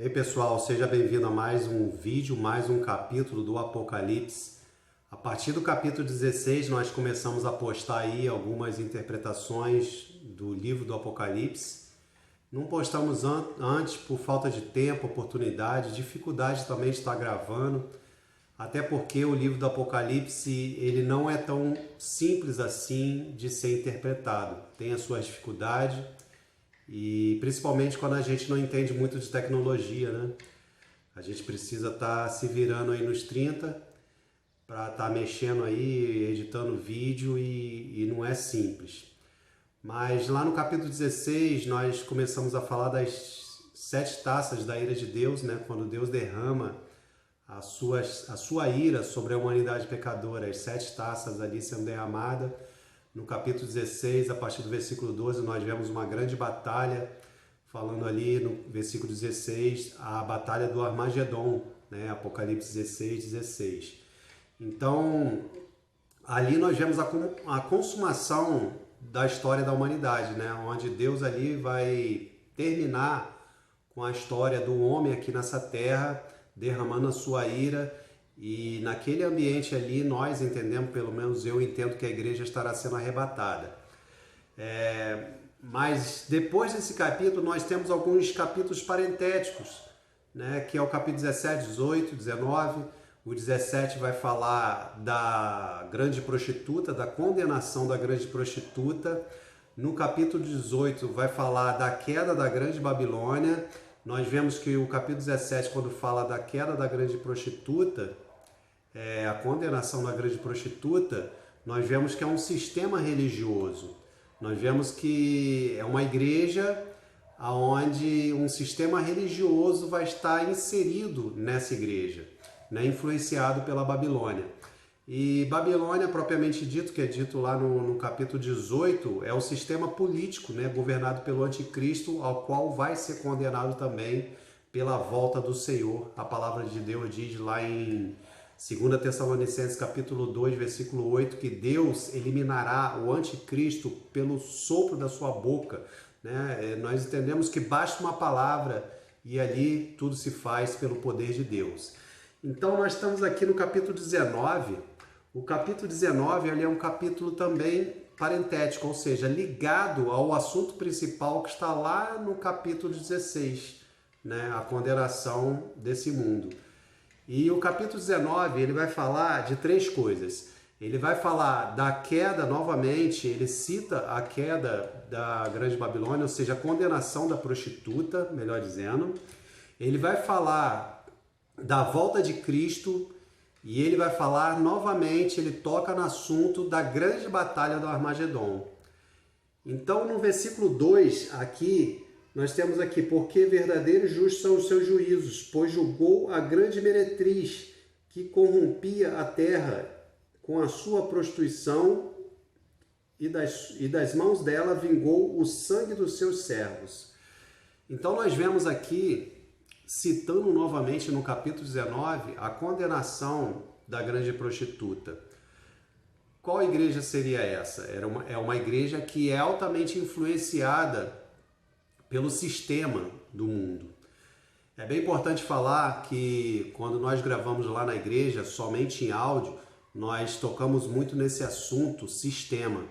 Ei pessoal, seja bem-vindo a mais um vídeo, mais um capítulo do Apocalipse. A partir do capítulo 16 nós começamos a postar aí algumas interpretações do livro do Apocalipse. Não postamos antes por falta de tempo, oportunidade, dificuldade também de estar gravando, até porque o livro do Apocalipse ele não é tão simples assim de ser interpretado, tem as suas dificuldades. E principalmente quando a gente não entende muito de tecnologia, né? A gente precisa estar se virando aí nos 30 para estar mexendo aí, editando vídeo e não é simples. Mas lá no capítulo 16 nós começamos a falar das 7 taças da ira de Deus, né? Quando Deus derrama a sua ira sobre a humanidade pecadora, as 7 taças ali sendo derramadas. No capítulo 16, a partir do versículo 12, nós vemos uma grande batalha, falando ali no versículo 16, a batalha do Armagedon, né? Apocalipse 16, 16. Então, ali nós vemos a consumação da história da humanidade, né? Onde Deus ali vai terminar com a história do homem aqui nessa terra, derramando a sua ira. E naquele ambiente ali nós entendemos, pelo menos eu entendo, que a igreja estará sendo arrebatada. Mas depois desse capítulo nós temos alguns capítulos parentéticos, né? Que é o capítulo 17, 18, 19. O 17 vai falar da grande prostituta, da condenação da grande prostituta. No capítulo 18 vai falar da queda da grande Babilônia. Nós vemos que o capítulo 17, quando fala da queda da grande prostituta, a condenação da grande prostituta, nós vemos que é um sistema religioso. Nós vemos que é uma igreja onde um sistema religioso vai estar inserido nessa igreja, né, influenciado pela Babilônia. E Babilônia, propriamente dito, que é dito lá no capítulo 18, é o sistema político, né, governado pelo anticristo, ao qual vai ser condenado também pela volta do Senhor. A palavra de Deus diz lá em 2 Tessalonicenses capítulo 2, versículo 8, que Deus eliminará o anticristo pelo sopro da sua boca, né? Nós entendemos que basta uma palavra e ali tudo se faz pelo poder de Deus. Então nós estamos aqui no capítulo 19. O capítulo 19 ele é um capítulo também parentético, ou seja, ligado ao assunto principal que está lá no capítulo 16, né? A condenação desse mundo. E o capítulo 19 ele vai falar de 3 coisas. Ele vai falar da queda novamente, ele cita a queda da grande Babilônia, ou seja, a condenação da prostituta, melhor dizendo. Ele vai falar da volta de Cristo e ele vai falar novamente, ele toca no assunto da grande batalha do Armagedon. Então no versículo 2 aqui, nós temos aqui, porque verdadeiros e justos são os seus juízos, pois julgou a grande meretriz que corrompia a terra com a sua prostituição e das mãos dela vingou o sangue dos seus servos. Então nós vemos aqui, citando novamente no capítulo 19, a condenação da grande prostituta. Qual igreja seria essa? É uma igreja que é altamente influenciada pelo sistema do mundo. É bem importante falar que quando nós gravamos lá na igreja, somente em áudio, nós tocamos muito nesse assunto sistema,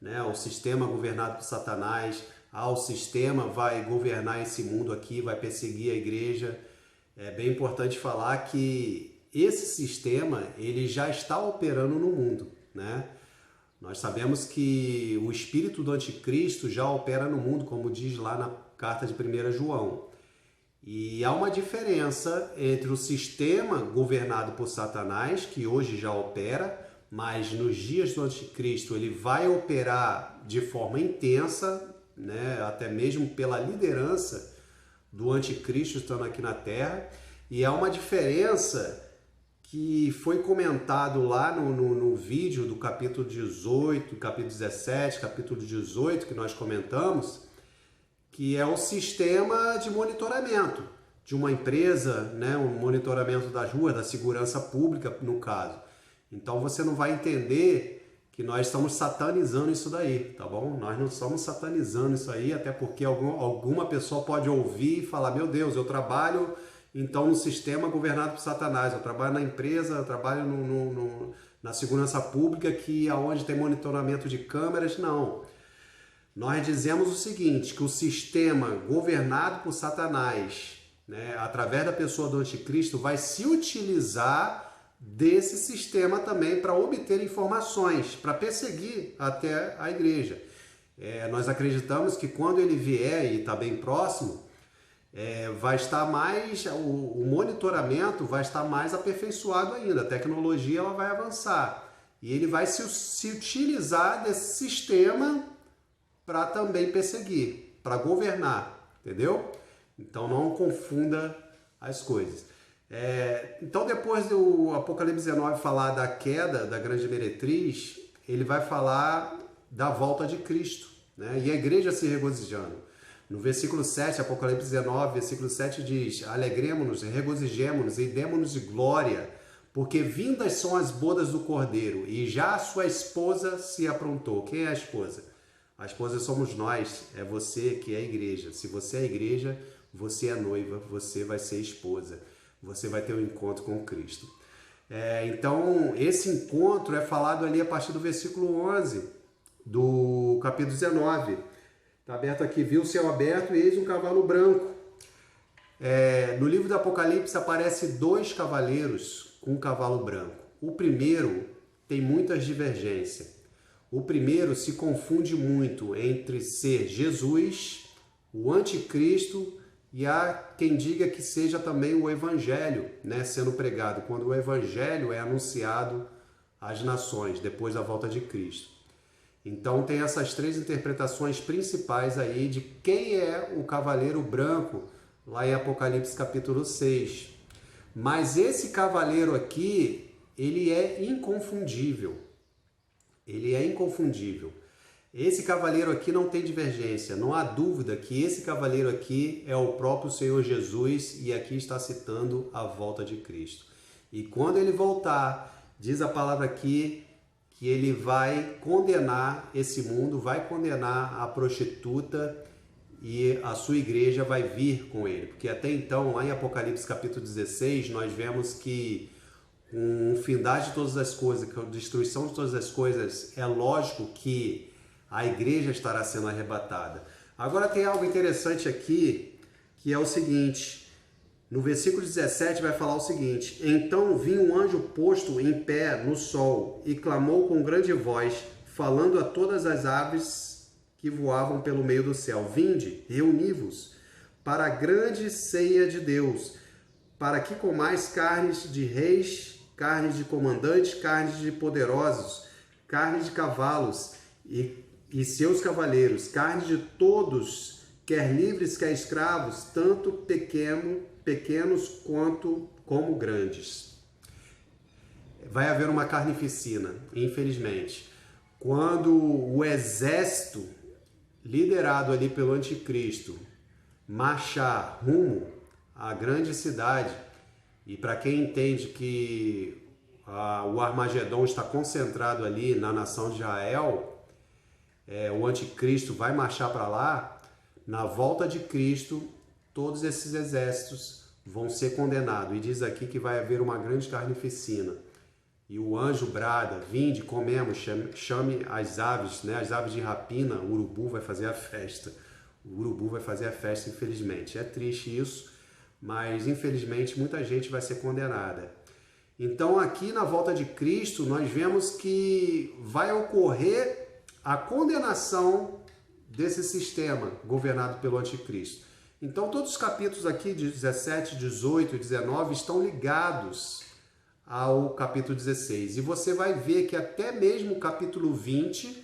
né? O sistema governado por Satanás, o sistema vai governar esse mundo aqui, vai perseguir a igreja. É bem importante falar que esse sistema ele já está operando no mundo, né? Nós sabemos que o espírito do anticristo já opera no mundo, como diz lá na carta de 1 João. E há uma diferença entre o sistema governado por Satanás, que hoje já opera, mas nos dias do anticristo ele vai operar de forma intensa, né? Até mesmo pela liderança do anticristo estando aqui na terra. E há uma diferença que foi comentado lá no vídeo do capítulo 18, capítulo 17, capítulo 18, que nós comentamos, que é o sistema de monitoramento de uma empresa, né? Um monitoramento das ruas, da segurança pública, no caso. Então você não vai entender que nós estamos satanizando isso daí, tá bom? Nós não estamos satanizando isso aí, até porque alguma pessoa pode ouvir e falar, meu Deus, eu trabalho então no sistema governado por Satanás, eu trabalho na empresa, eu trabalho na segurança pública, que aonde tem monitoramento de câmeras. Não. Nós dizemos o seguinte, que o sistema governado por Satanás, né, através da pessoa do anticristo, vai se utilizar desse sistema também para obter informações, para perseguir até a igreja. Nós acreditamos que quando ele vier e está bem próximo, vai estar mais, o monitoramento vai estar mais aperfeiçoado ainda, a tecnologia ela vai avançar e ele vai se utilizar desse sistema para também perseguir, para governar, entendeu? Então não confunda as coisas. Então depois do Apocalipse 19 falar da queda da grande meretriz, ele vai falar da volta de Cristo, né? E a igreja se regozijando. No versículo 7, Apocalipse 19, versículo 7 diz, alegremos-nos, regozijemos-nos e demos-nos de glória, porque vindas são as bodas do Cordeiro, e já a sua esposa se aprontou. Quem é a esposa? A esposa somos nós, é você que é a igreja. Se você é a igreja, você é noiva, você vai ser esposa. Você vai ter um encontro com Cristo. Então, esse encontro é falado ali a partir do versículo 11 do capítulo 19. Está aberto aqui, viu o céu aberto e eis um cavalo branco. No livro do Apocalipse aparece 2 cavaleiros com um cavalo branco. O primeiro tem muitas divergências. O primeiro se confunde muito entre ser Jesus, o anticristo, e há quem diga que seja também o evangelho, né, sendo pregado, quando o evangelho é anunciado às nações, depois da volta de Cristo. Então tem essas 3 interpretações principais aí de quem é o cavaleiro branco, lá em Apocalipse capítulo 6. Mas esse cavaleiro aqui, ele é inconfundível. Ele é inconfundível. Esse cavaleiro aqui não tem divergência, não há dúvida que esse cavaleiro aqui é o próprio Senhor Jesus, e aqui está citando a volta de Cristo. E quando ele voltar, diz a palavra aqui que ele vai condenar esse mundo, vai condenar a prostituta, e a sua igreja vai vir com ele. Porque até então, lá em Apocalipse capítulo 16, nós vemos que com o findar de todas as coisas, com a destruição de todas as coisas, é lógico que a igreja estará sendo arrebatada. Agora tem algo interessante aqui, que é o seguinte, no versículo 17 vai falar o seguinte, então vinha um anjo posto em pé no sol e clamou com grande voz, falando a todas as aves que voavam pelo meio do céu, vinde, reuni-vos para a grande ceia de Deus, para que comais carnes de reis, carnes de comandantes, carnes de poderosos, carnes de cavalos e seus cavaleiros, carne de todos, quer livres, quer escravos, tanto pequenos quanto como grandes. Vai haver uma carnificina, infelizmente. Quando o exército, liderado ali pelo anticristo, marchar rumo à grande cidade, e para quem entende que o Armagedon está concentrado ali na nação de Israel, o anticristo vai marchar para lá, na volta de Cristo, todos esses exércitos vão ser condenados. E diz aqui que vai haver uma grande carnificina. E o anjo brada, vinde, comemos, chame as aves, né, as aves de rapina, o urubu vai fazer a festa. O urubu vai fazer a festa, infelizmente. É triste isso, mas infelizmente muita gente vai ser condenada. Então aqui na volta de Cristo nós vemos que vai ocorrer a condenação desse sistema governado pelo anticristo. Então todos os capítulos aqui, 17, 18 e 19, estão ligados ao capítulo 16. E você vai ver que até mesmo o capítulo 20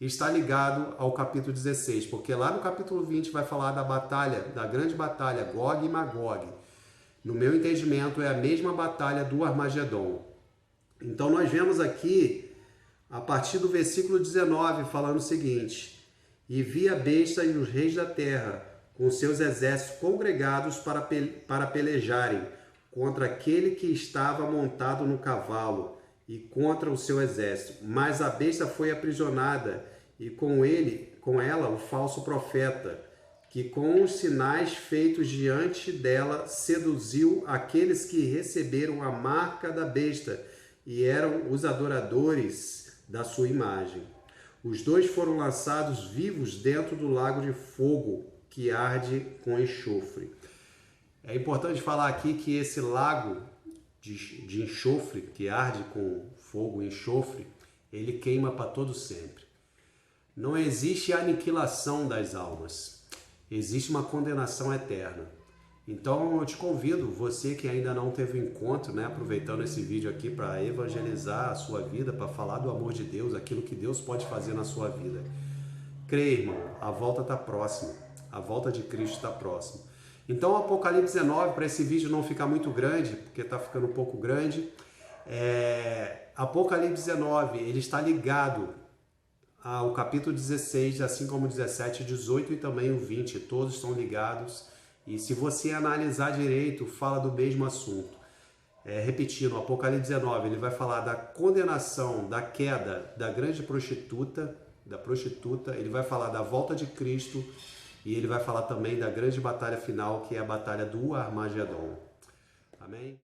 está ligado ao capítulo 16, porque lá no capítulo 20 vai falar da batalha, da grande batalha, Gog e Magog. No meu entendimento, é a mesma batalha do Armagedon. Então nós vemos aqui, a partir do versículo 19, falando o seguinte: e vi a besta e os reis da terra, com seus exércitos congregados para pelejarem contra aquele que estava montado no cavalo e contra o seu exército. Mas a besta foi aprisionada, e com ela o falso profeta, que com os sinais feitos diante dela seduziu aqueles que receberam a marca da besta e eram os adoradores da sua imagem. Os dois foram lançados vivos dentro do lago de fogo que arde com enxofre. É importante falar aqui que esse lago de enxofre, que arde com fogo e enxofre, ele queima para todo sempre. Não existe aniquilação das almas, existe uma condenação eterna. Então eu te convido, você que ainda não teve encontro, né, aproveitando esse vídeo aqui para evangelizar a sua vida, para falar do amor de Deus, aquilo que Deus pode fazer na sua vida. Creia, irmão, a volta está próxima, a volta de Cristo está próxima. Então Apocalipse 19, para esse vídeo não ficar muito grande, porque está ficando um pouco grande, Apocalipse 19, ele está ligado ao capítulo 16, assim como o 17, 18 e também o 20, todos estão ligados. E se você analisar direito, fala do mesmo assunto. Repetindo, Apocalipse 19, ele vai falar da condenação, da queda da grande prostituta, ele vai falar da volta de Cristo e ele vai falar também da grande batalha final, que é a batalha do Armagedon. Amém?